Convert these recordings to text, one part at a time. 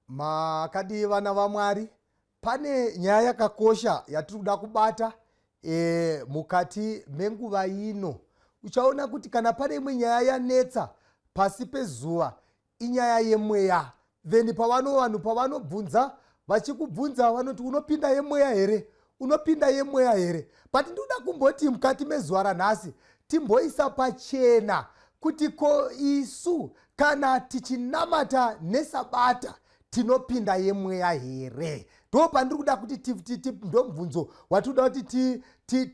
Makadi vana vaMwari, pane nyaya yakakosha yatiri kuda kubata mukati menguva ino. Uchaona kuti kana pane imwe nyaya yanetsa pasi pezuva inyaya yemweya. Then vanhu pavanobvunza vachikubvunza vanoti unopinda yemweya here, unopinda yemweya here. But ndoda kumboti mukati mezuva ranhasi timboisa pachena kuti ko isu kana tichinamata nesabata tinopinda yemweya here. Ndo pandiri kuda kuti ndomubvunzo watinoda kuti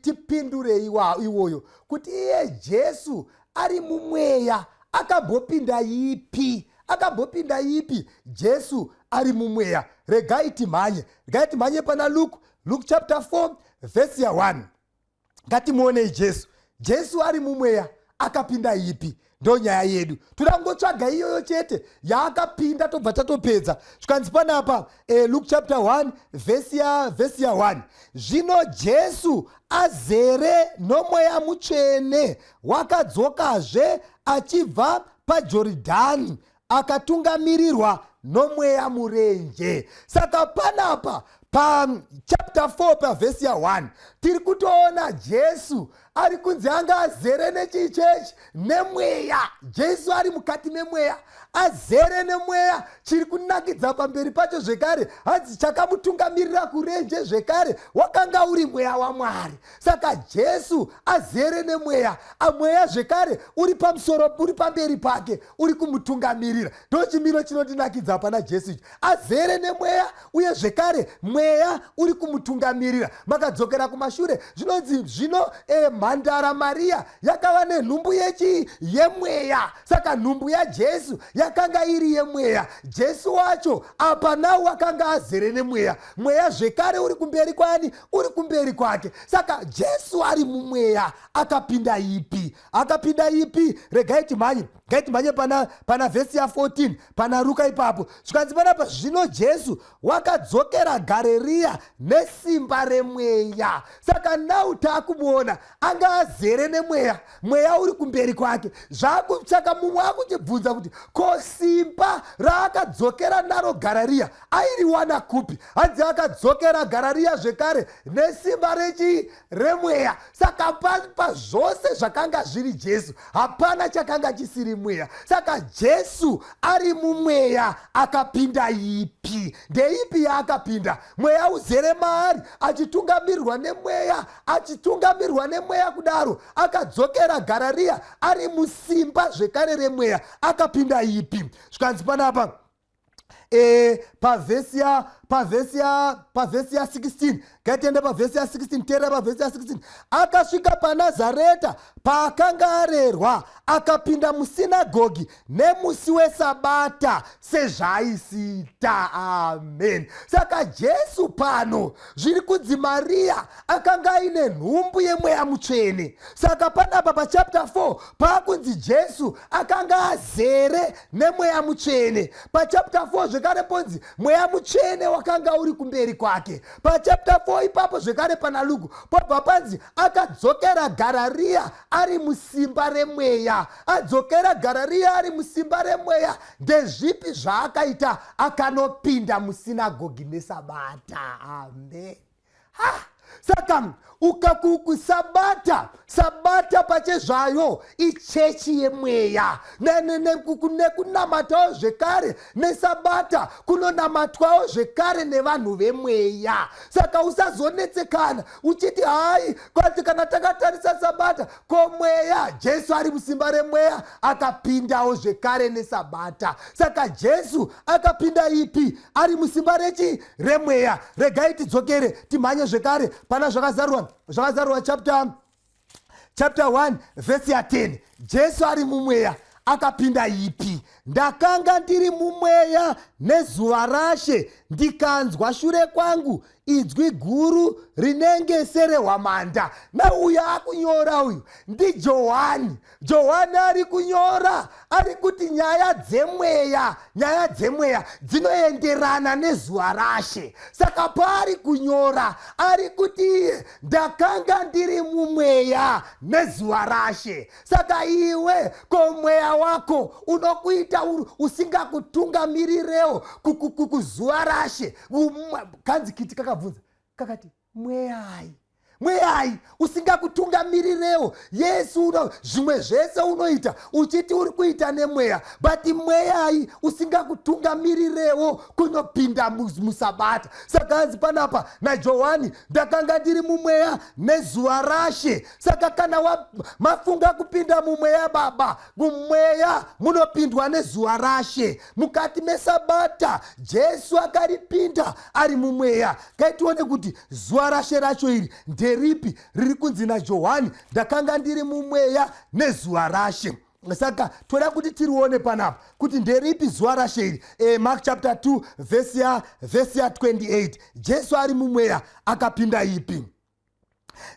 tipindure iwoyo kuti iye Jesu ari mumweya akambopinda ipi? Akambopinda ipi Jesu ari mumweya? Regai timhanye pana Luke chapter 4 verse ya 1. Ngatimuone Jesu ari mumweya akapinda ipi? Ndo nyaya yedu. Turangotsvaga iyoyo chete yaakapinda tobva tatopedza. Zvikanzi panapa Luke chapter 1 verse ya 1. Zvino Jesu azere nomweya mutsvene wakadzokazve achibva paJorodhani akatungamirirwa nomweya murenje. Saka panapa pa chapter 4 pa verse ya 1 tiri kutoona Jesu ari kunzi anga azere nechichechi nemweya. Jesu ari mukati memweya, azere nemweya. Chiri kunakidza pamberi pacho zvekare hanzi chakamutungamirira kurenje zvekare wakanga uri mweya waMwari. Saka Jesu azere nemweya, mweya zvekare uri pamusoro, uri pamberi pake, uri kumutungamirira. Ndo chimiro chinondinakidza pana Jesu ichi, azere nemweya uye zvekare mweya uri kumutungamirira. Makadzokera kumashure zvinonzi zvino mhandara Maria yakava nenhumbu yemweya. Saka nhumbu yaJesu yakanga iri yemweya. Jesu wacho apa nawo akanga azere nemweya. Mweya zvekare uri kumberi kwani? Uri kumberi kwake. Saka Jesu ari mumweya akapinda ipi? Akapinda ipi? Regai timhanye pana vhesi ya 14 pana Luka ipapo. Zvikanzi panapa zvino Jesu wakadzokera Garirea nesimba remweya. Saka nawo taakumuona anga azere nemweya, mweya uri kumberi kwake. Saka mumwe akuchibvunza kuti ko simba raakadzokera naro Garirea airiwana kupi? Hanzi akadzokera Garirea zvekare nesimba remweya. Saka pazvose zvakanga zviri Jesu hapana chakanga chisiri mweya. Saka Jesu ari mumweya akapinda ipi? Ndeipi yaakapinda? Mweya uzere maari achitungamirirwa nemweya, achitungamirirwa nemweya kudaro akadzokera Garirea ari musimba zvekare remweya. Akapinda ipi? Zvikanzi panapa pavhesi ya 16. Ngatiende pavhesi ya 16. Teera pavhesi ya 16. Akasvika paNazareta paakanga arerwa, akapinda musinagogi nemusi weSabata sezvaisita. Amen. Saka Jesu pano zviri kunzi Maria akanga aine nhumbu yemweya mutsvene. Saka panapa pachapter 4 paakunzi Jesu akanga azere nemweya mutsvene. Pachapter 4 zvekare ponzi mweya mutsvene wakanga uri kumberi kwake. Pachapter 4 ipapo zvekare pana Luke pobva panzi akadzokera Garirea ari musimba remweya. Adzokera Garirea ari musimba remweya. Ndezvipi zvaakaita? Akanopinda musinagogi neSabata. Amen. Saka sabata pachezvayo ichechi yemweya. Nekunamatawo zvekare neSabata kunonamatwawo zvekare nevanhu vemweya. Saka usazonetsekana uchiti hai kana takatarisa Sabata ko mweya. Jesu ari musimba remweya akapindawo zvekare neSabata. Saka Jesu akapinda ipi? Ari musimba remweya. Regai tidzokere timhanye zvekare pana zvakazarwa chapter 1 verse ya 10. Jesu ari mumweya akapinda ipi? Ndakanga ndiri mumweya nezuva raShe, ndikanzwa shure kwangu inzwi guru rinenge serehwamanda. Uyu akunyora uyu ndiJohani. Johani ari kunyora ari kuti nyaya dzemweya dzinoenderana nezuva raShe. Saka paari kunyora ari kuti ndakanga ndiri mumweya nezuva raShe. Saka iwe ko mweya wako unokuita usingakutungamirirewo kuzuva rashe. Kanzi kiti kakabvunza kakati, mweyai usingakutungamirirewo. Yesu zvimwe zvese unoita uchiti uri kuita nemweya, but mweyai usingakutungamirirewo kunopinda musabata. Saka hanzi panapa naJohani, ndakanga ndiri mumweya nezuva rashe. Saka kana mafunga kupinda mumweya baba, mumweya munopindwa nezuva rashe. Mukati mesabata Jesu akaripinda ari mumweya. Kaitione kuti zuva rashe racho iri nderipi? Riri kunzi naJohani, ndakanga ndiri mumweya nezuva rashe. Saka toda kuti tirione panapa kuti nderipi zuva rashe iri. Mark chapter 2 verse ya 28. Jesu ari mumweya akapinda ipi?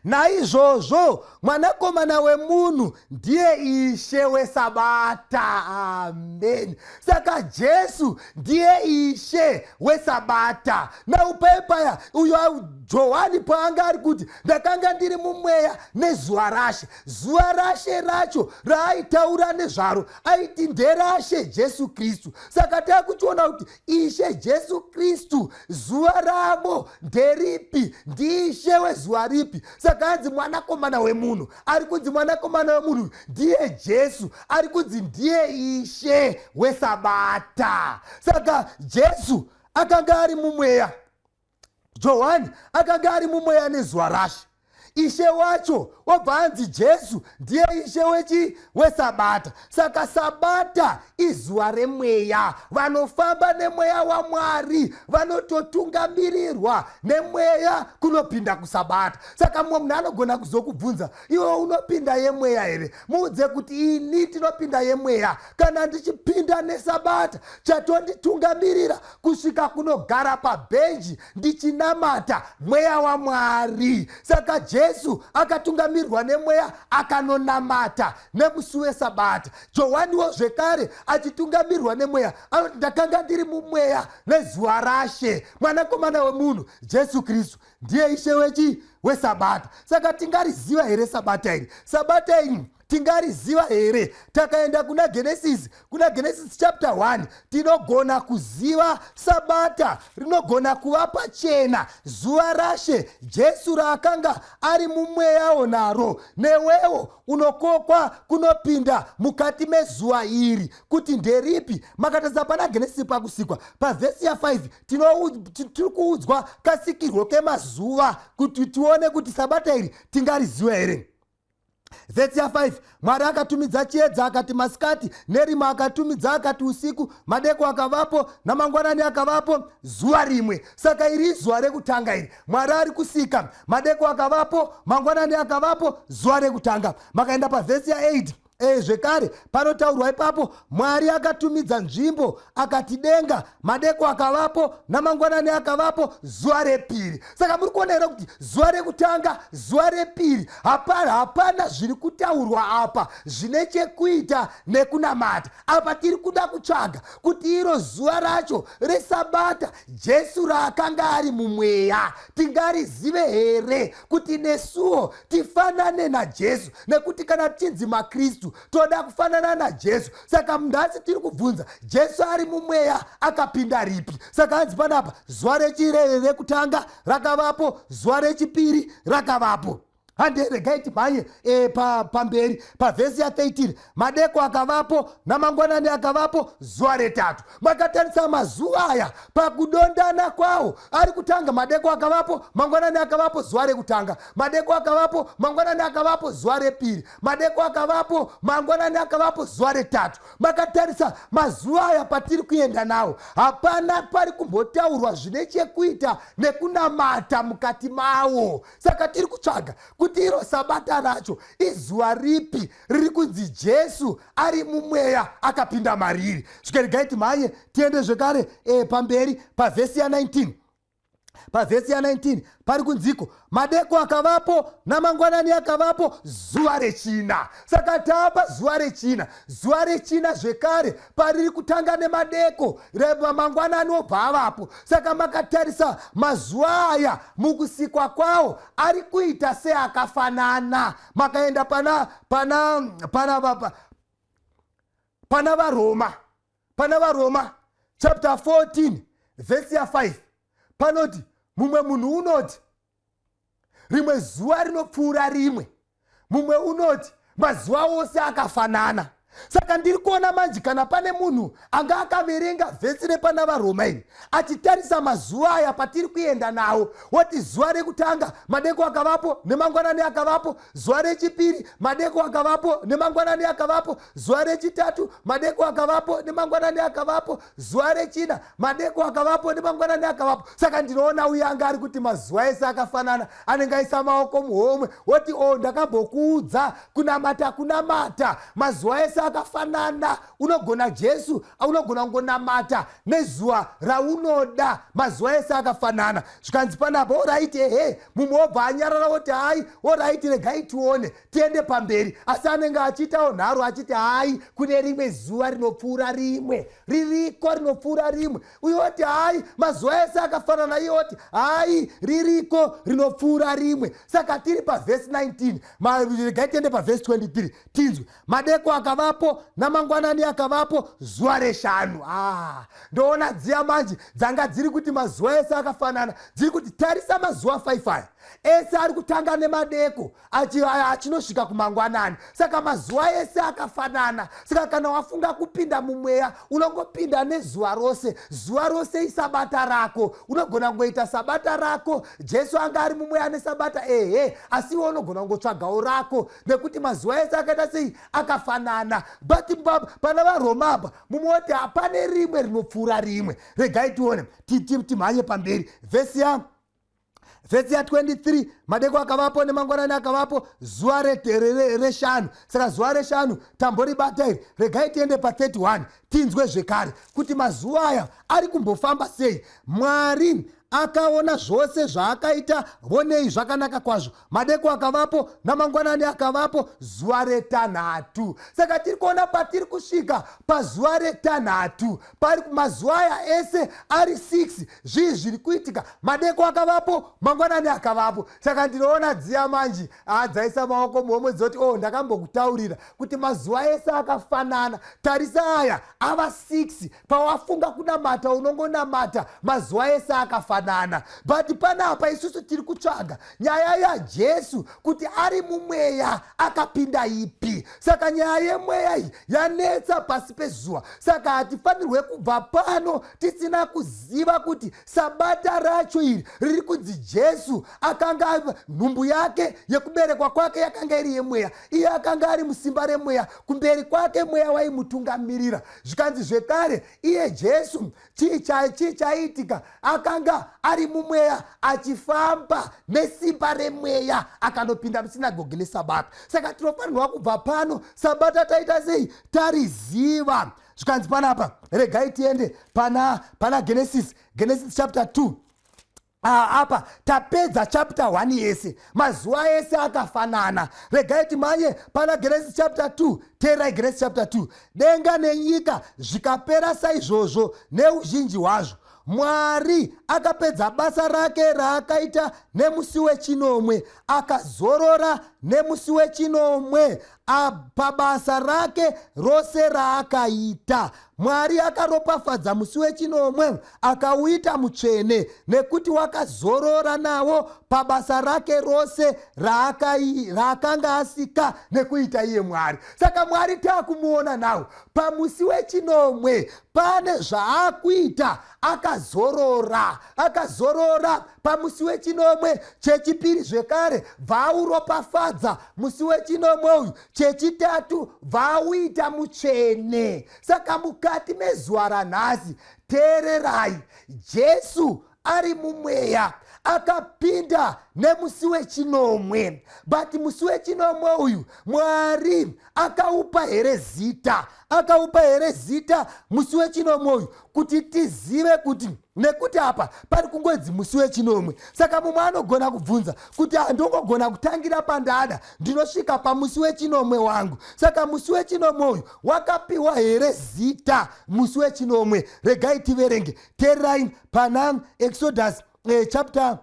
Naizvozvo mwanakomana wemunhu ndiye ishe wesabata. Amen. Saka Jesu ndiye ishe wesabata. Naupepaya uyo Johani paanga ari kuti ndakanga ndiri mumweya nezuva rashe. Zuva rashe racho raaitaura nezvaro aiti nderashe Jesu Kristu. Saka takuchiona kuti ishe Jesu Kristu zuva ravo nderipi? Ndiishe wezuva ripi? Saka hanzi mwanakomana wemunhu. Ari kunzi mwanakomana wemunhu ndiye Jesu. Ari kunzi ndiye ishe wesabata. Saka Jesu akanga ari mumweya, Johani akanga ari mumweya nezuva rashe. Ishe wacho wobva hanzi Jesu ndiye ishe wesabata. Saka sabata izuva remweya. Vanofamba nemweya waMwari vanototungamirirwa nemweya kunopinda kusabata. Saka mumwe munhu anogona kuzokubvunza, iwe unopinda yemweya here? Muudze kuti ini tinopinda yemweya. Kana ndichipinda nesabata chatonditungamirira kusvika kunogara pabhenji ndichinamata mweya waMwari. Saka Jesu akatungamirirwa nemweya akanonamata nemusi wesabata. Johaniwo zvekare achitungamirirwa nemweya anoti ndakanga ndiri mumweya nezuva rashe. Mwanakomana wemunhu Jesu Kristu ndiye ishe wesabata. Saka tingariziva here sabata iri? Sabata iri tingariziva here? Takaenda kuna Genesis chapter 1 tinogona kuziva sabata rinogona kuva pachena. Zuva rashe Jesu raakanga ari mumweyawo naro. Newewo unokokwa kunopinda mukati mezuva iri kuti nderipi? Makatarisa pana Genesis pakusikwa pavhesi ya 5 tiri kuudzwa kasikirwo kemazuva kuti tione kuti sabata iri tingariziva here. Vhesi ya 5, Mwari akatumidza chiedza akati masikati, nerima akatumidza akati usiku, madeko akavapo namangwanani akavapo, zuva rimwe. Saka iri zuva rekutanga iri. Mwari ari kusika, madeko akavapo, mangwanani akavapo, zuva rekutanga. Makaenda pavhesi ya 8, zvekare panotaurwa ipapo, Mwari akatumidza nzvimbo akati denga, madeko akavapo namangwanani akavapo, zuva repiri. Saka muri kuona here kuti zuva rekutanga, zuva repiri, hapana zviri kutaurwa apa zvine chekuita nekunamata. Apa tiri kuda kutsvaga kuti iro zuva racho resabata Jesu raakanga ari mumweya tingarizive here kuti nesuwo tifanane naJesu, nekuti kana tichinzi maKristu toda kufanana naJesu. Saka nhasi tiri kubvunza, Jesu ari mumweya akapinda ripi? Saka hanzi panapa zuva rekutanga rakavapo, zuva rechipiri rakavapo. Handiregai timhanye pamberi pavhesi ya 13, madeko akavapo namangwanani akavapo, zuva retatu. Makatarisa mazuva aya pakudondana kwawo, ari kutanga madeko akavapo, mangwanani akavapo, zuva rekutanga. Madeko akavapo, mangwanani akavapo, zuva repiri. Madeko akavapo, mangwanani akavapo, zuva retatu. Makatarisa mazuva aya patiri kuenda nawo, hapana pari kumbotaurwa zvine chekuita nekunamata mukati mawo. Saka tiri kutsvaga kuti iro sabata racho izuva ripi riri kunzi Jesu ari mumweya akapinda mariri. Zvikeregai timhanye tiende zvekare pamberi pavhesi ya 19. Pavhesi ya 19 pari kunziko, madeko akavapo namangwanani akavapo, zuva rechina. Saka taapa zuva rechina. Zuva rechina zvekare pariri kutanga nemadeko, mangwanani obva avapo. Saka makatarisa mazuva aya mukusikwa kwawo ari kuita seakafanana. Makaenda pana vaRoma, pana vaRoma chapter 14 verse ya 5 panoti mumwe munhu unoti rimwe zuva rinopfuura rimwe, mumwe unoti mazuva ose akafanana. Saka ndiri kuona manje kana pane munhu anga akaverenga vhesi repana vaRoma iri achitarisa mazuva aya patiri kuenda nawo, woti zuva rekutanga madeko akavapo nemangwanani akavapo, zuva rechipiri madeko akavapo nemangwanani akavapo, zuva rechitatu madeko akavapo nemangwanani akavapo, zuva rechina madeko akavapo nemangwanani akavapo. Saka ndinoona uya anga ari kuti mazuva ese akafanana anenge aisa maoko muhomwe, woti ndakambokuudza kunamata mazuva ese akafanana. Unogona Jesu, unogona kungonamata nezuva raunoda, mazuva ese akafanana. Zvikanzi panapa oraiti mumwe obva anyarara woti hai oraiti regai tione tiende pamberi, asi anenge achiitawo nharo achiti hai kune rimwe zuva rinopfuura rimwe, ririko rinopfuura rimwe. Uye oti hai mazuva ese akafanana, iye oti hai ririko rinopfuura rimwe. Saka tiri pavhesi 19 regai tiende pavhesi 23 tinzwe madeko akavapo namangwanani akavapo zuva reshanu. Ndoona dziya manje dzanga dziri kuti mazuva ese akafanana, dziri kuti tarisa mazuva 5 aya ese ari kutanga nemadeko achinosvika kumangwanani. Saka mazuva ese akafanana. Saka kana wafunga kupinda mumweya unongopinda nezuva rose, zuva rose isabata rako, unogona kungoita sabata rako. Jesu anga ari mumweya nesabata asi iwe unogona kungotsvagawo rako, nekuti mazuva ese akaita sei akafanana. But pana vaRoma apa mumwe woti hapane rimwe rinopfuura rimwe. Regai tione timhanye pamberi vhesi ya 23 madeko akavapo nemangwanani akavapo zuva reshanu. Saka zuva reshanu tamboribata iri. Regai tiende pa31 tinzwe zvekare kuti mazuva aya ari kumbofamba sei. Mwari akaona zvose zvaakaita, vonei zvakanaka kwazvo. Madeko akavapo namangwanani akavapo zuva retanhatu. Saka tiri kuona patiri kusvika pazuva retanhatu pari mazuva aya ese ari 6 zvii zviri kuitika. Madeko akavapo mangwanani akavapo. Saka ndinoona dziya manje dzaisa maoko muhomwe dzoti ndakambokutaurira kuti mazuva ese akafanana. Tarisa aya ava 6. Pawafunga kunamata unongonamata mazuva ese akafanana. But panapa isusu tiri kutsvaga nyaya yaJesu kuti ari mumweya akapinda ipi. Saka nyaya yemweya iyi yanetsa pasi pezuva. Saka hatifanirwe kubva pano tisina kuziva kuti sabata racho iri riri kunzi Jesu akanga nhumbu yake yekuberekwa kwake yakanga iri yemweya. Iye akanga ari musimba remweya, kumberi kwake mweya waimutungamirira. Zvikanzi zvekare iye Jesu chii chaitika, akanga ari mumweya achifamba nesimba remweya akanopinda musinagoge nesabata. Saka tinofanirwa kubva pano sabata taita sei tariziva. Zvikanzi panapa regai tiende pana Genesis chapter 2. Apa tapedza chapter 1 yese, mazuva ese akafanana. Regai timanye pana Genesis chapter 2. Teerai Genesis chapter 2. Denga nenyika zvikapera saizvozvo neuzhinji hwazvo, Mwari akapedza basa rake raakaita nemusi wechinomwe, akazorora nemusi wechinomwe pabasa rake rose raakaita. Mwari akaropafadza musi wechinomwe akauita mutsvene, nekuti wakazorora nawo pabasa rake rose raakanga asika nekuita iye Mwari. Saka Mwari taakumuona nawo pamusi wechinomwe pane zvaakuita, akazorora pamusi wechinomwe. Chechipiri zvekare bvauropafadza musi wechinomwe uyu. Chechitatu bvauita mutsvene. Saka mukati mezuva ranhasi teererai, Jesu ari mumweya akapinda nemusi wechinomwe. But musi wechinomwe uyu Mwari akaupa here zita musi wechinomwe uyu kuti tizive kuti, nekuti apa pari kungodzi musi wechinomwe. Saka mumwe anogona kubvunza kuti handongogona kutangira pandada ndinosvika pamusi wechinomwe wangu. Saka musi wechinomwe uyu wakapiwa here zita musi wechinomwe. Regai tiverenge, teerai pana Exodus chapter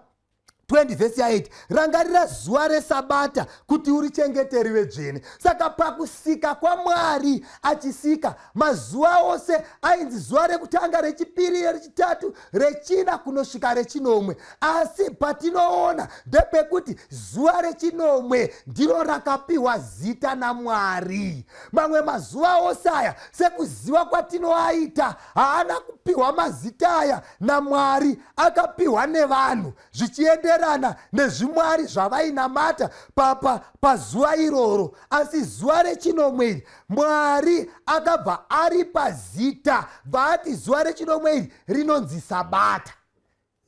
20 vhesi ya8, rangarira zuva resabata kuti urichengete rive dzvene. Saka pakusika kwaMwari achisika, mazuva ose ainzi zuva rekutanga, rechipiri, rechitatu, rechina kunosvika rechinomwe. Asi patinoona ndepekuti zuva rechinomwe ndiro rakapiwa zita naMwari. Mamwe mazuva ose aya sekuziva kwatinoaita haana kupiwa mazita aya naMwari, akapiwa nevanhu zvichienderana nezvimwari zvavainamata pazuva iroro. Asi zuva rechinomwe iri Mwari akabva aripa zita, vaati zuva rechinomwe iri rinonzi sabata.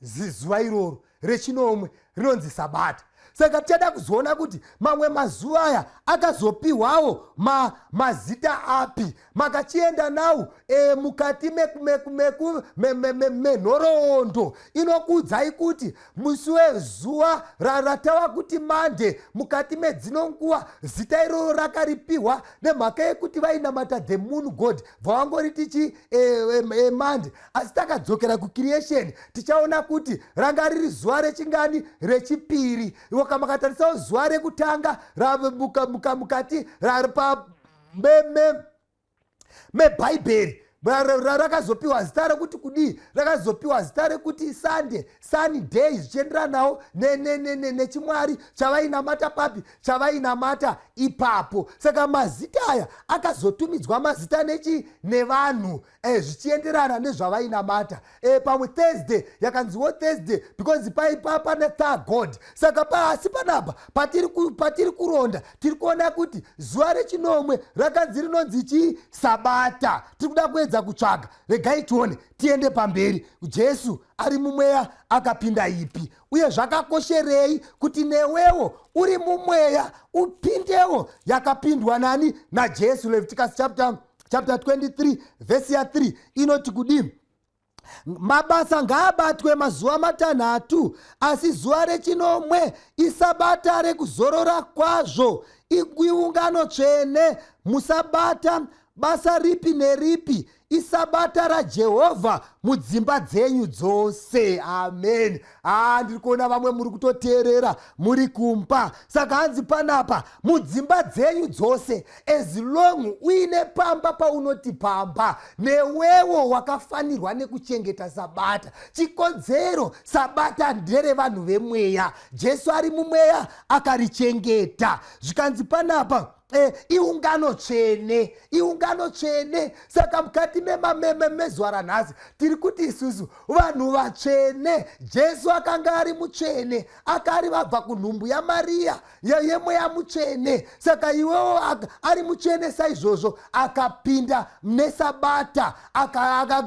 Zuva iroro rechinomwe rinonzi sabata. Saka tichada kuzoona kuti mamwe mazuva aya akazopiwawo mazita api. Makachienda nawo mukati menhoroondo inokuudzai kuti musi wezuva ratava kuti mande, mukati medzino nguva zita iroro rakaripiwa nemhaka yekuti vainamata the moon god, bvavangoriti mande. Asi takadzokera kucreation tichaona kuti ranga riri zuva rechingani, rechipiri. Makatarisa zuva rekutanga mukati mebhaibheri rakazopiwa zita rekuti kudii, rakazopiwa zita rekuti Sunday, zvichienderanawo nechimwari chavainamata papi, chavainamata ipapo. Saka mazita aya akazotumidzwa mazita nevanhu zvichienderana nezvavainamata. Pamwe Thursday yakanziwo Thursday because pane third god. Saka pasi panapa patiri kuronda tiri kuona kuti zuva rechinomwe rakanzi rinonzi chisabata. Tiri kuda kuedza kutsvaga, regai tione, tiende pamberi. Jesu ari mumweya akapinda ipi, uye zvakakosherei kuti newewo uri mumweya upindewo yakapindwa nani naJesu. Leviticus chapter 23 vhesi ya 3 inoti kudii? Mabasa ngaabatwe mazuva matanhatu, asi zuva rechinomwe isabata rekuzorora kwazvo, iungano tsvene. Musabata basa ripi neripi, isabata raJehovha mudzimba dzenyu dzose. Amen. Ndiri kuona vamwe muri kutoteerera muri kumba. Saka hanzi panapa mudzimba dzenyu dzose, as long uine pamba paunoti pamba, newewo wakafanirwa nekuchengeta sabata. Chikodzero sabata nderevanhu vemweya. Jesu ari mumweya akarichengeta. Zvikanzi panapa iungano tsvene, iungano tsvene. Saka mukati mezuva ranhasi tiri kuti isusu vanhu vatsvene. Jesu akanga ari mutsvene, akari vabva kunhumbu yaMariya yemweya mutsvene. Saka iwewo ari mutsvene saizvozvo akapinda nesabata,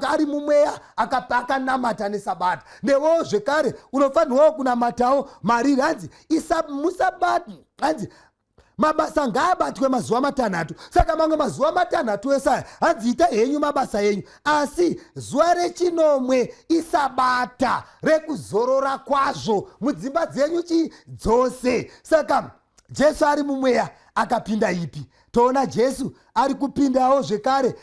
ari mumweya akanamata nesabata. Newewo zvekare unofanirwawo kunamatawo mariri. Hanzi musabata, hanzi mabasa ngaabatwe mazuva matanhatu. Saka mamwe mazuva matanhatu esaya hanzi ita henyu mabasa enyu, asi zuva rechinomwe isabata rekuzorora kwazvo mudzimba dzenyu dzose. Saka Jesu ari mumweya akapinda ipi? Toona Jesu ari kupindawo zvekare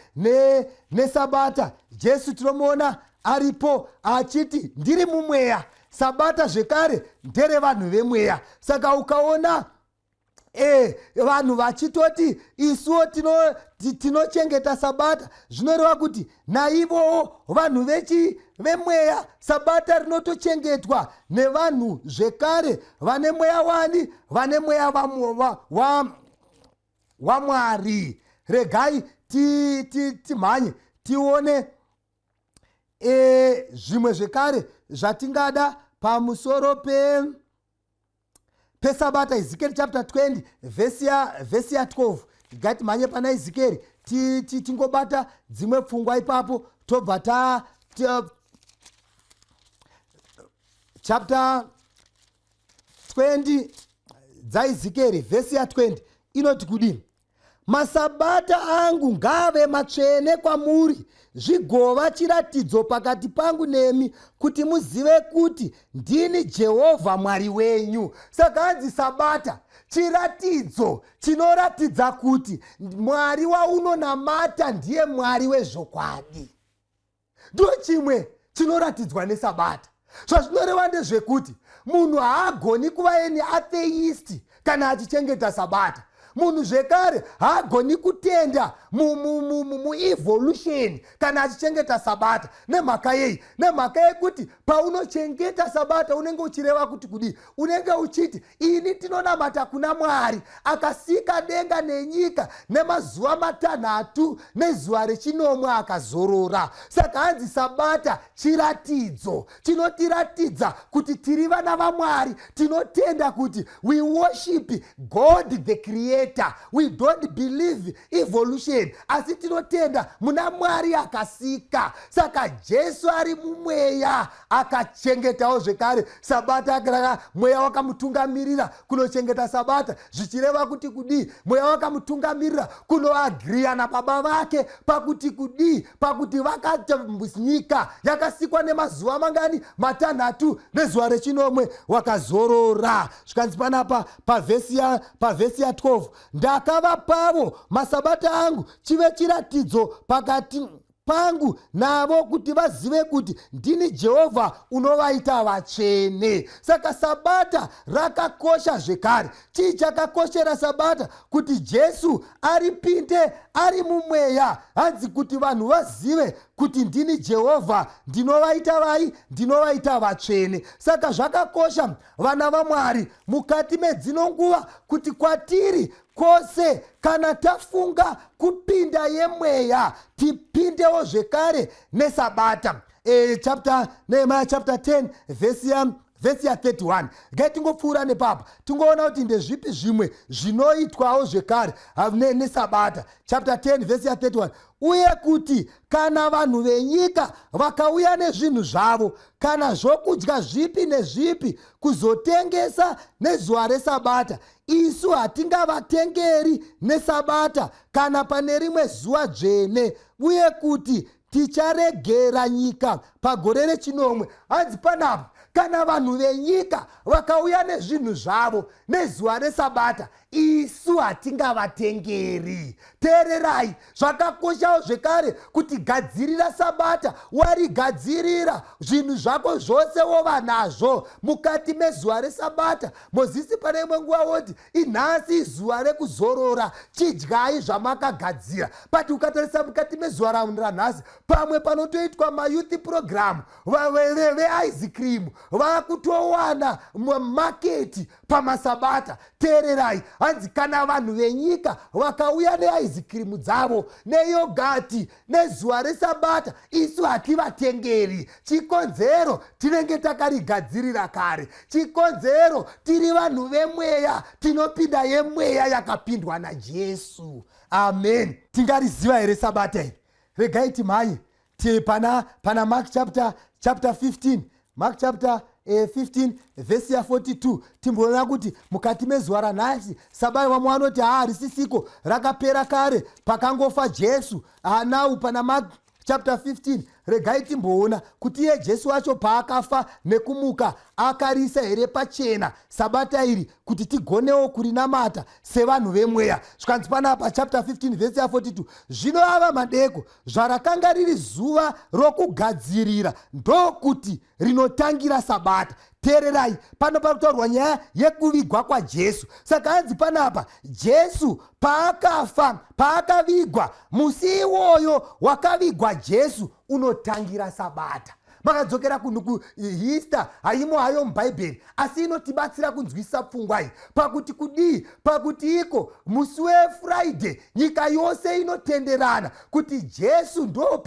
nesabata. Jesu tinomuona aripo achiti ndiri mumweya. Sabata zvekare nderevanhu vemweya. Saka ukaona vanhu vachitoti isuwo tinochengeta sabata, zvinoreva kuti naivowo vanhu vemweya. Sabata rinotochengetwa nevanhu zvekare vane mweya wani, vane mweya waMwari. Regai timhanye tione zvimwe zvekare zvatingada pamusoro pesabata. Ezekiel chapter 20 vhesi ya 12. Gati manye pana Ezekiel tingobata dzimwe pfungwa ipapo tobva chapter 20 dzaEzekiel vhesi ya 20 inoti kudini? Masabata angu ngave matsvene kwamuri, zvigova chiratidzo pakati pangu nemi, kuti muzive kuti ndini Jehovha Mwari wenyu. Saka hanzi sabata chiratidzo chinoratidza kuti Mwari waunonamata ndiye Mwari wezvokwadi. Ndo chimwe chinoratidzwa nesabata. Zvazvinoreva ndezvekuti munhu haagoni kuva ni atheist kana achichengeta sabata. Munhu zvekare haagoni kutenda muevolution kana achichengeta sabata. Nemhaka yei? Nemhaka yekuti paunochengeta sabata unenge uchireva kuti kudii? Unenge uchiti ini tinonamata kuna Mwari akasika denga nenyika nemazuva matanhatu nezuva rechinomwe akazorora. Saka hanzi sabata chiratidzo chinotiratidza kuti tiri vana vaMwari. Tinotenda kuti we worship God the Creator. We don't believe evolution, asi tinotenda muna Mwari akasika. Saka Jesu ari mumweya akachengetawo zvekare sabata. Akaraka mweya wakamutungamirira kunochengeta sabata, zvichireva kuti kudii? Mweya wakamutungamirira kunoagriya nababa vake pakuti kudii? Pakuti vakati nyika yakasikwa nemazuva mangani? Matanhatu nezuva rechinomwe wakazorora. Zvikanzi panapa pavhesi ya 12, ndakava pavo masabata angu chive chiratidzo pakati pangu navo kuti vazive kuti ndini Jehovha unovaita vatsvene. Saka sabata rakakosha zvekare. Chii chakakoshera sabata? Kuti Jesu aripinde ari mumweya. Hanzi kuti vanhu vazive kuti ndini Jehovha ndinovaita vai? Ndinovaita vatsvene. Saka zvakakosha vana vaMwari mukati medzino nguva kuti kwatiri kwose kana tafunga kupinda yemweya tipindewo zvekare nesabata. Nehemiah chapter 10 vhesi ya 31. Gai tingopfuura nepapa tingoona kuti ndezvipi zvimwe zvinoitwawo zvekare nesabata. Chapter 10 vhesi ya 31. Uye kuti kana vanhu venyika vakauya nezvinhu zvavo kana zvokudya zvipi nezvipi kuzotengesa nezuva resabata, isu hatingavatengeri nesabata kana pane rimwe zuva dzvene. Uye kuti ticharegera nyika pagore rechinomwe. Hanzi panapa kana vanhu venyika vakauya nezvinhu zvavo nezuva resabata, isu hatingavatengeri. Teererai, zvakakoshawo zvekare kuti gadzirira sabata. Warigadzirira zvinhu zvako zvose wova nazvo mukati mezuva resabata. Mozisi pane imwe nguva woti inhasi zuva rekuzorora, chidyai zvamakagadzira. Pati ukatarisa mukati mezuva ranhasi, pamwe panotoitwa mayouth program, ve-ice cream vakutowana mumaketi pamasabata. Teererai, hanzi kana vanhu venyika vakauya neice cream dzavo neyogati nezuva resabata, isu hativatengeri. Chikonzero tinenge takarigadzirira kare. Chikonzero tiri vanhu vemweya, tinopinda yemweya yakapindwa naJesu. Amen. Tingariziva here sabata iri? Regai timhanye pana Mark chapter 15. Mark chapter 15 vhesi ya 42. Timboona kuti mukati mezuva ranhasi sabai vamwe vanoti harisisiko rakapera kare pakangofa Jesu. Now pana Mark chapter 15 regai timboona kuti iye Jesu wacho paakafa nekumuka akarisa here pachena sabata iri kuti tigonewo kurinamata sevanhu vemweya. Zvikanzi panapa chapter 15 vhesi ya 42. Zvino ava madeko zvarakanga riri zuva rokugadzirira ndokuti rinotangira sabata. Teererai, pano parikutaurwa nyaya yekuvigwa kwaJesu. Saka hanzi panapa Jesu paakafa, paakavigwa, musi iwoyo wakavigwa Jesu unotangira sabata. Makadzokera kuHeaster haimo hayo mubhaibheri, asi inotibatsira kunzwisisa pfungwa iyi. Pakuti kudii? Pakuti iko musi weFriday nyika yose inotenderana kuti Jesu ndo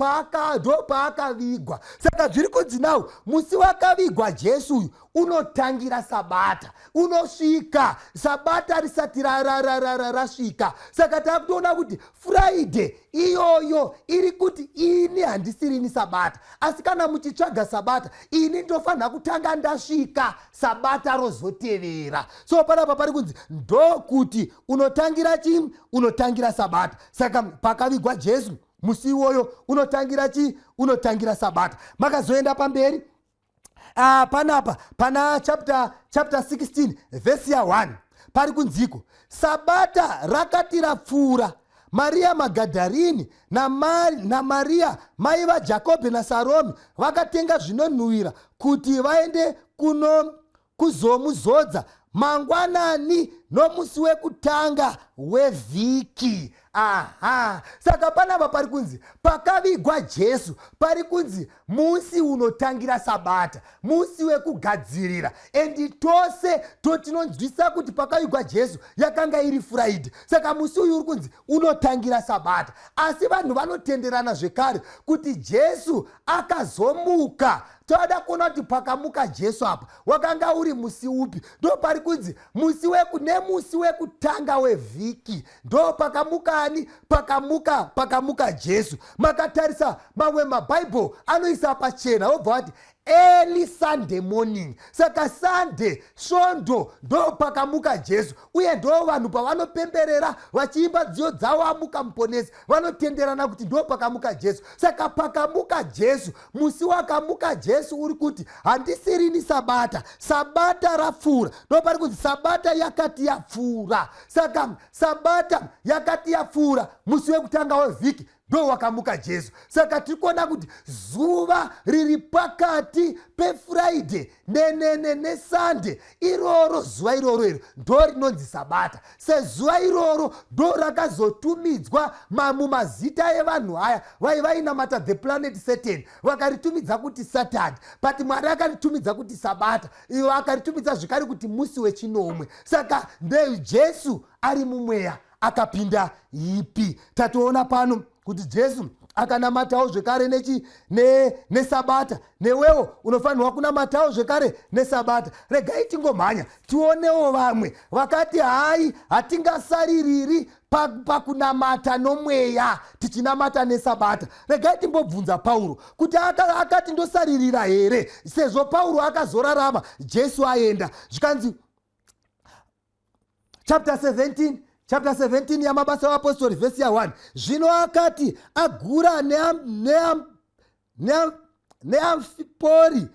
paakavigwa. Saka zviri kunzi nawo musi wakavigwa Jesu uyu unotangira sabata, unosvika sabata risati rasvika. Saka takutoona kuti Friday iyoyo iri kuti ini handisirini sabata, asi kana muchitsvaga sabata ini ndofanira kutanga ndasvika sabata rozotevera. So panapa pari kunzi ndokuti unotangira chii? Unotangira sabata. Saka pakavigwa Jesu musi iwoyo unotangira chii? Unotangira sabata. Makazoenda pamberi panapa pana chapter 16 vhesi ya 1 pari kunziko sabata rakati rapfuura Maria Magadharini naMaria mai vaJakobhe naSarome vakatenga zvinonhuhwira kuti vaende kuzomuzodza mangwanani nomusi wekutanga wevhiki. Aha, saka panapa pari kunzi pakavigwa Jesu, pari kunzi musi unotangira Sabata, musi wekugadzirira. Endi tose totinonzwisa kuti pakavigwa Jesu yakanga iri Friday, saka musi uyu uri kunzi unotangira Sabata. Asi vanhu vanotenderana zvekare kuti Jesu akazomuka. Toda kuona kuti pakamuka Jesu apa wakanga uri musi upi. Ndo pari kunzi nemusi wekutanga wevhiki ndo pakamuka Jesu. Makatarisa mamwe mabhaibheri anoisa pachena obva vati early Sunday morning. Saka Sunday svondo ndo pakamuka Jesu, uye ndo vanhu pavanopemberera vachiimba nziyo dzavo amuka muponesi vanotenderana kuti ndo pakamuka Jesu. Saka pakamuka Jesu, musi wakamuka Jesu uri kuti handisirini Sabata, Sabata rapfuura. Ndo pari kuti Sabata yakati yapfuura. Saka Sabata yakati yapfuura, musi wekutanga wevhiki ndo wakamuka Jesu. Saka tikuona kuti zuva riri pakati peFriday neSunday, iroro zuva iroro iro ndo rinonzi Sabata. Sezuva iroro ndo rakazotumidzwa mumazita evanhu aya vainamata the planet Saturn, vakaritumidza kuti Saturday, but Mwari akaritumidza kuti Sabata, ivo akaritumidza zvikari kuti musi wechinomwe. Saka Jesu ari mumweya akapinda ipi? Tatoona pano kuti Jesu akanamatawo zvekare neSabata, newewo unofanirwa kunamatawo zvekare neSabata. Regai tingomhanya tionewo vamwe vakati hai hatingasaririri pakunamata nomweya, tichinamata neSabata. Regai timbobvunza Pauro kuti akati ndosaririra here, sezvo Pauro akazorarama Jesu aenda. Zvikanzi chapter 17 yamabasa vaApostori vhesi ya1. Zvino akati agura neAmfipori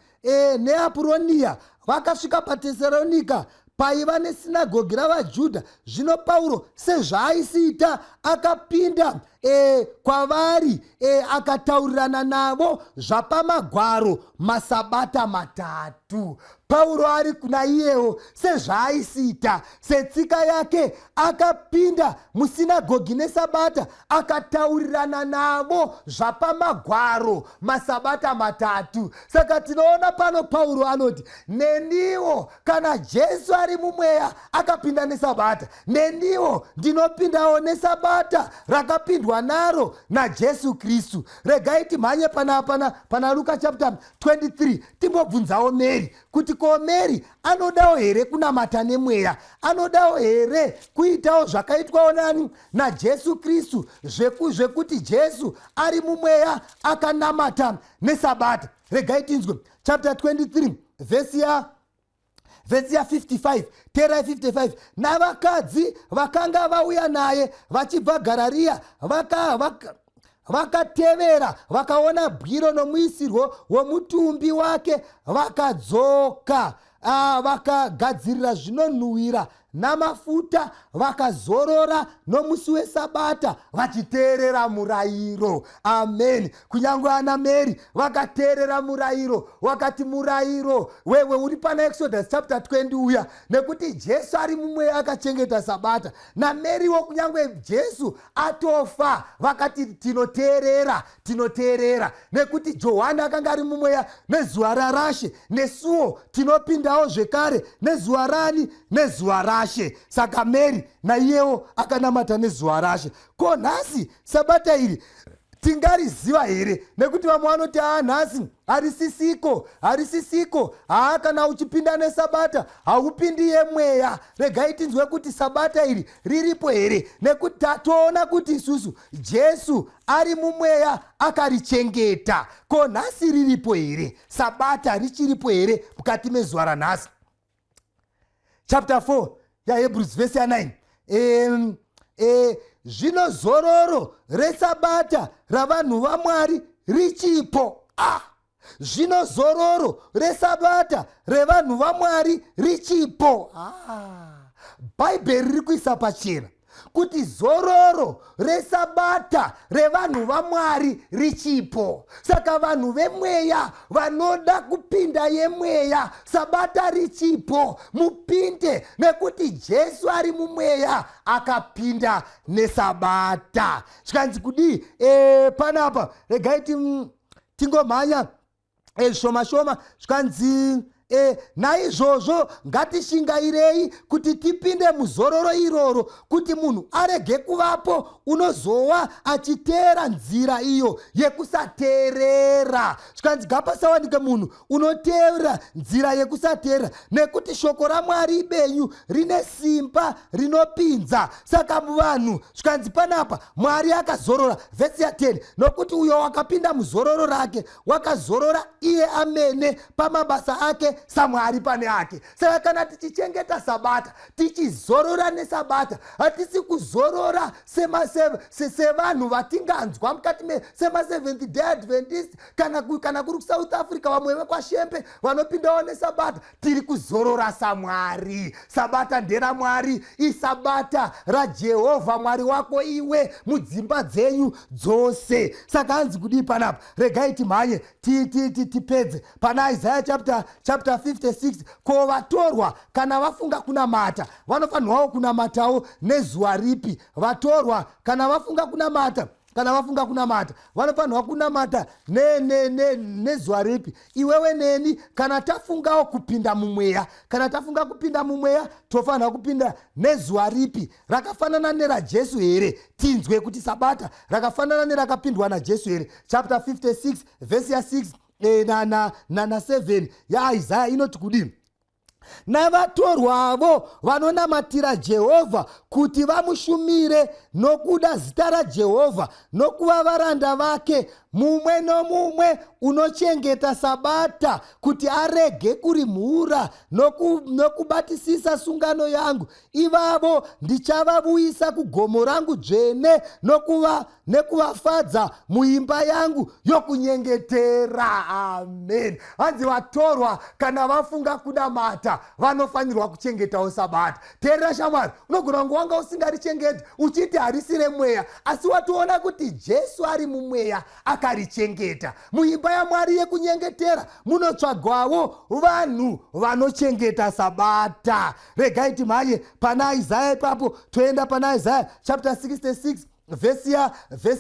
neApuronia vakasvika paTesaronika paiva nesinagogi ravaJudha. Zvino Pauro sezvaaisiita akapinda kwavari akataurirana navo zvapamagwaro maSabata matatu. Pauro ari kuna iyewo sezvaaisiita setsika yake akapinda musinagogi neSabata akataurirana navo zvapamagwaro maSabata matatu. Saka tinoona pano Pauro anoti neniwo kana Jesu ari mumweya akapinda neSabata, neniwo ndinopindawo neSabata rakapindwa naro naJesu Kristu. Regai timhanye pana Luka chapter 23 timbobvunzawo Mary kuti ko Mary anodawo here kunamata nemweya, anodawo here kuitawo zvakaitwawo nani naJesu Kristu, zvekuti Jesu ari mumweya akanamata neSabata. Regai tinzwe chapter 23 vhesi ya 55, tera 55. Navakadzi vakanga vauya naye vachibva Gararia vakatevera vakaona bwiro nomuisirwo womutumbi wake, vakadzoka vakagadzirira zvinonhuhwira namafuta, vakazorora nomusi weSabata vachiteerera murayiro. Amen. Kunyange ana Mary vakateerera murayiro, wakati murayiro wewe uri pana Exodus chapter 20 uya, nekuti Jesu ari mumweya akachengeta Sabata. naMary wo kunyange Jesu atofa vakati tinoteerera nekuti Johana akanga ari mumweya nezuva rarashe, nesuwo tinopindawo zvekare nezuva rani, nezuva rashe. Saka Mary naiyewo akanamata nezuva rashe. Ko nhasi Sabata iri tingariziva here? Nekuti vamwe vanoti nhasi harisisiko, kana uchipinda neSabata haupindi yemweya. Regai tinzwe kuti Sabata iri riripo here, nekuti tatoona kuti isusu Jesu ari mumweya akarichengeta. Ko nhasi riripo here? Sabata richiripo here mukati mezuva ranhasi? Chapter 4 yaHebrews vhesi ya9. Zvino zororo reSabata ravanhu vaMwari richipo. Zvino zororo reSabata revanhu vaMwari richipo. Bhaibheri riri kuisa pachena kuti zororo resabata revanhu vaMwari richipo. Saka vanhu vemweya vanoda kupinda yemweya sabata richipo, mupinde, nekuti Jesu ari mumweya akapinda nesabata. Zvikanzi kudii panapa? Regai tingomhanya shoma zvikanzi naizvozvo ngatishingairei kuti tipinde muzororo iroro, kuti munhu arege kuvapo unozowa achiteera nzira iyo yekusateerera. Zvikanzi ngapasawanike munhu unoteera nzira yekusateerera, nekuti shoko raMwari ibenyu rine simba rinopinza. Saka muvanhu, zvikanzi panapa Mwari akazorora, vhesi ya 10, nokuti uyo wakapinda muzororo rake wakazorora iye amene pamabasa ake saMwari pane ake. Saka kana tichichengeta sabata, tichizorora nesabata, hatisi kuzorora sevanhu vatinganzwa mukati sema Seventh Day Adventist kana kuri kuSouth Africa vamwe vekwashempe vanopindawo nesabata. Tiri kuzorora saMwari. Sabata nderaMwari, isabata raJehovha Mwari wako iwe mudzimba dzenyu dzose. Saka hanzi kudii panapa? Regai timhanye tipedze pana Isaiah chapter 56. Ko vatorwa kana vafunga kunamata vanofanirwawo kunamatawo nezuva ripi? Vatorwa kana vafunga kunamata vanofanirwa kunamata nezuva ripi? Iwewe neni kana tafungawo kupinda mumweya, tofanirwa kupinda nezuva ripi? Rakafanana neraJesu here? Tinzwe kuti sabata rakafanana nerakapindwa naJesu here? Chapter 56 vhesi ya 6 na 7 yaIsaiah inoti kudii? Navatorwavo vanonamatira Jehovha kuti vamushumire nokuda zita raJehovha, nokuva varanda vake, mumwe nomumwe unochengeta sabata kuti arege kurimhura nokubatisisa sungano yangu, ivavo ndichavavuyisa kugomo rangu dzvene nekuvafadza muimba yangu yokunyengetera. Amen. Hanzi vatorwa kana vafunga kunamata vanofanirwa kuchengetawo sabata. Teerera shamwari, unogona kunge wanga usingarichengeti uchiti harisi remweya, asi watoona kuti Jesu ari mumweya akarichengeta. Muimba yaMwari yekunyengetera munotsvagwawo vanhu vanochengeta sabata. Regai timhanye pana Isaiah ipapo, toenda pana Isaiah chapter 66 vhesi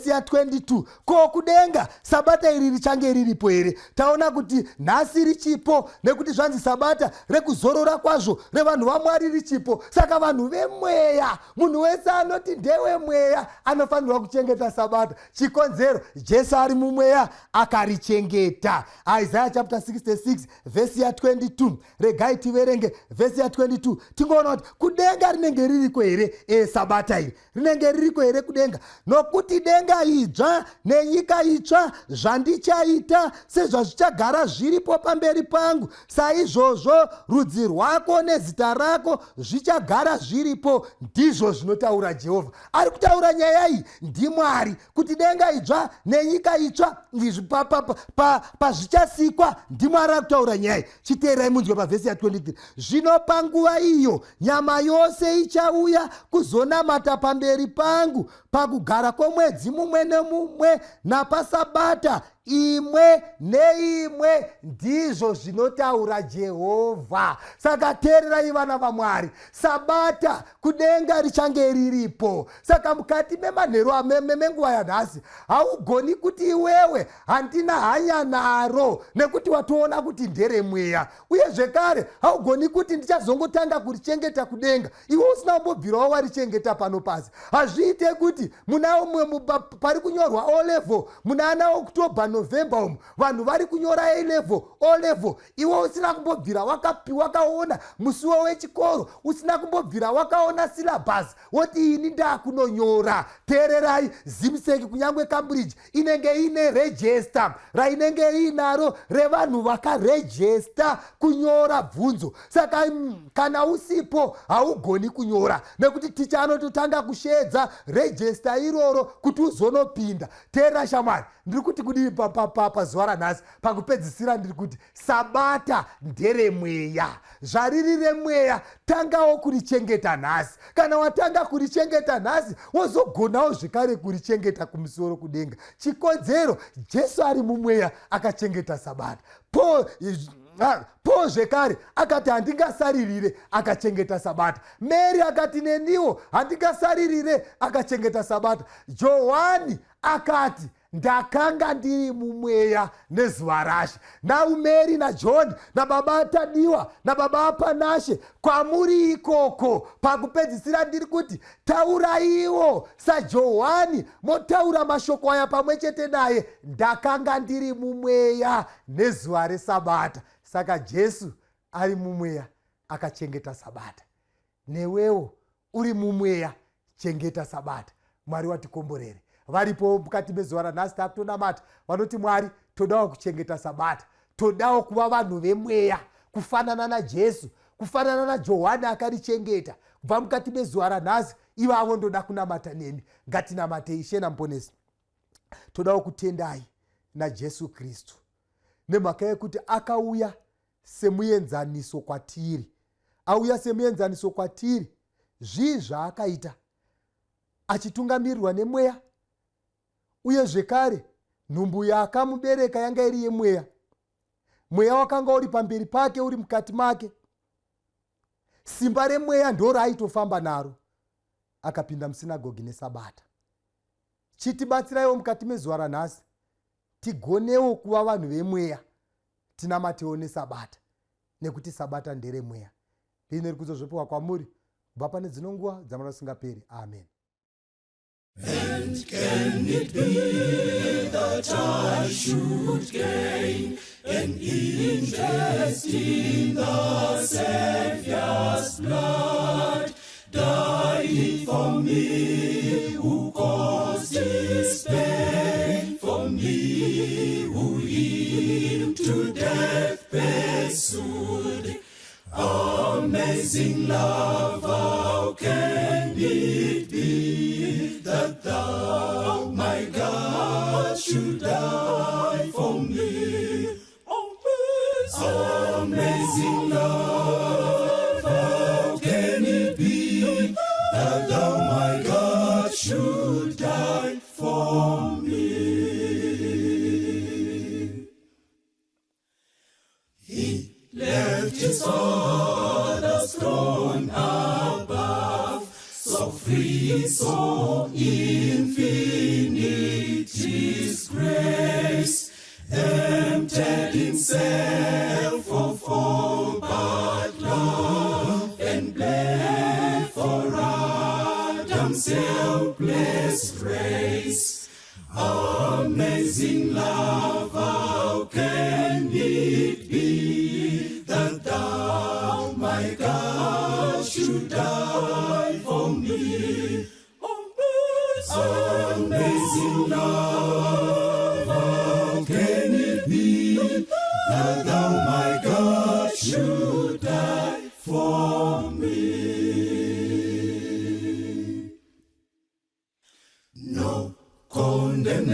ya 22. Ko kudenga sabata iri richange riripo here? Taona kuti nhasi richipo, nekuti zvanzi sabata rekuzorora kwazvo revanhu vaMwari richipo. Saka vanhu vemweya, munhu wese anoti ndewe mweya anofanirwa kuchengeta sabata. Chikonzero, Jesu ari mumweya akarichengeta. Isaiah chapter 66 vhesi ya 22. Regai tiverenge vhesi ya 22. Tingoona kuti kudenga rinenge ririko here sabata iri? Rinenge ririko here kudenga? Nokuti denga idzva nenyika itsva zvandichaita sezvazvichagara zviripo pamberi pangu, saizvozvo rudzi rwako nezita rako zvichagara zviripo, ndizvo zvinotaura Jehovha. Ari kutaura nyaya iyi ndiMwari, kuti denga idzva nenyika itsva pazvichasikwa ndiMwari ari kutaura nyaya iyi. Chiteerai munzwe pavhesi ya 23. Zvino panguva iyo nyama yose ichauya kuzonamata pamberi pangu, pakugara kwomwedzi mumwe nemumwe napasabata imwe neimwe, ndizvo zvinotaura Jehovha. Saka teererai vana vaMwari, sabata kudenga richange riripo. Saka mukati memanheru menguva yanhasi haugoni kuti iwewe handina hanya naro, nekuti watoona kuti nderemweya. Uye zvekare haugoni kuti ndichazongotanga kurichengeta kudenga iwe usina kumbobvirawo warichengeta pano pasi. Hazviite kuti muna umwe pari kunyorwa O level muna ana Oktoba November umu vanhu vari kunyora A level O level, iwe usina kumbobvira wakaona musuwo wechikoro, usina kumbobvira wakaona syllabus woti ini ndakunonyora. Teererai, zimiseki kunyangwe Cambridge inenge ine register rainenge inaro revanhu vakarejista kunyora bvunzo. Saka kana usipo haugoni kunyora, nekuti ticha anototanga kushedza register iroro kuti uzonopinda. Teerera shamwari, ndiri kuti kudii pazuva ranhasi pakupedzisira ndiri kuti sabata nderemweya. Zvariri remweya tangawo kurichengeta nhasi. Kana watanga kurichengeta nhasi wozogonawo zvekare kurichengeta kumusoro kudenga. Chikodzero Jesu ari mumweya akachengeta sabata. Paul zvekare akati handingasaririre akachengeta sabata. Mary akati neniwo handingasaririre akachengeta sabata. Johani akati ndakanga ndiri mumweya nezuva rashe. Now Mary naJohn nababa Tadiwa nababa Apanashe, kwamuri ikoko pakupedzisira ndiri kuti tauraiwo saJohani motaura mashoko aya pamwe chete naye. Ndakanga ndiri mumweya nezuva resabata. Saka Jesu ari mumweya akachengeta sabata. Newewo uri mumweya, chengeta sabata. Mwari watikomborere. Varipo mukati mezuva ranhasi takutonamata vanoti Mwari todawo kuchengeta sabata, todawo kuva vanhu vemweya kufanana naJesu, kufanana naJohani akarichengeta. Kubva mukati mezuva ranhasi ivavo ndoda kunamata nemi. Ngatinamatei Ishe naMuponesi. Todawo kutendai naJesu Kristu nemhaka yekuti akauya semuenzaniso kwatiri. Auya semuenzaniso kwatiri. Zvii zvaakaita achitungamirirwa nemweya, uye zvekare nhumbu yakamubereka yanga iri yemweya. Mweya wakanga uri pamberi pake, uri mukati make. Simba remweya ndo raaitofamba naro. Akapinda musinagogi nesabata. Chitibatsiraiwo mukati mezuva ranhasi tigonewo kuva vanhu vemweya, tinamatewo nesabata, nekuti sabata nderemweya. Ndine rukudzo zvopiwa kwamuri kubva pane dzino nguva dzamarasingaperi. Amen. And can it be that I should gain an interest in the Saviour's blood, dying for me who caused his pain, for me who him to death pursued? Amazing love, how can it be that thou, my God, should die for me? Amazing love, how can it be that thou, my God, should die for me? He left his Father's throne above, so free, so infinite his grace, emptied himself of all but love, and bled for Adam's helpless race. Amazing love, how can it be that thou, my God, should die for me? Amazing love, how can it be that thou, my God, should die for me? No condemnation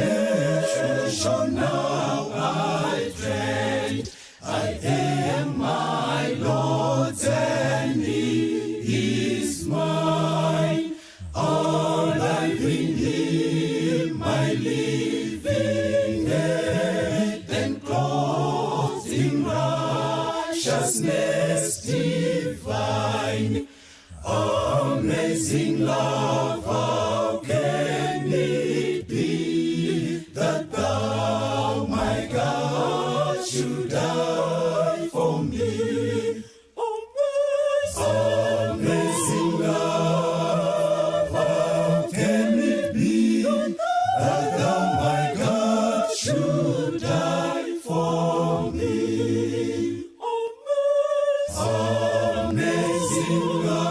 now I dread, I am my Lord's and He is mine. Alive in Him, my living head, and clothed in righteousness divine. Amazing love, how can it be that thou, my God, should die for me? Amazing love, how can it be that thou, my God, should die for me? Amazing love.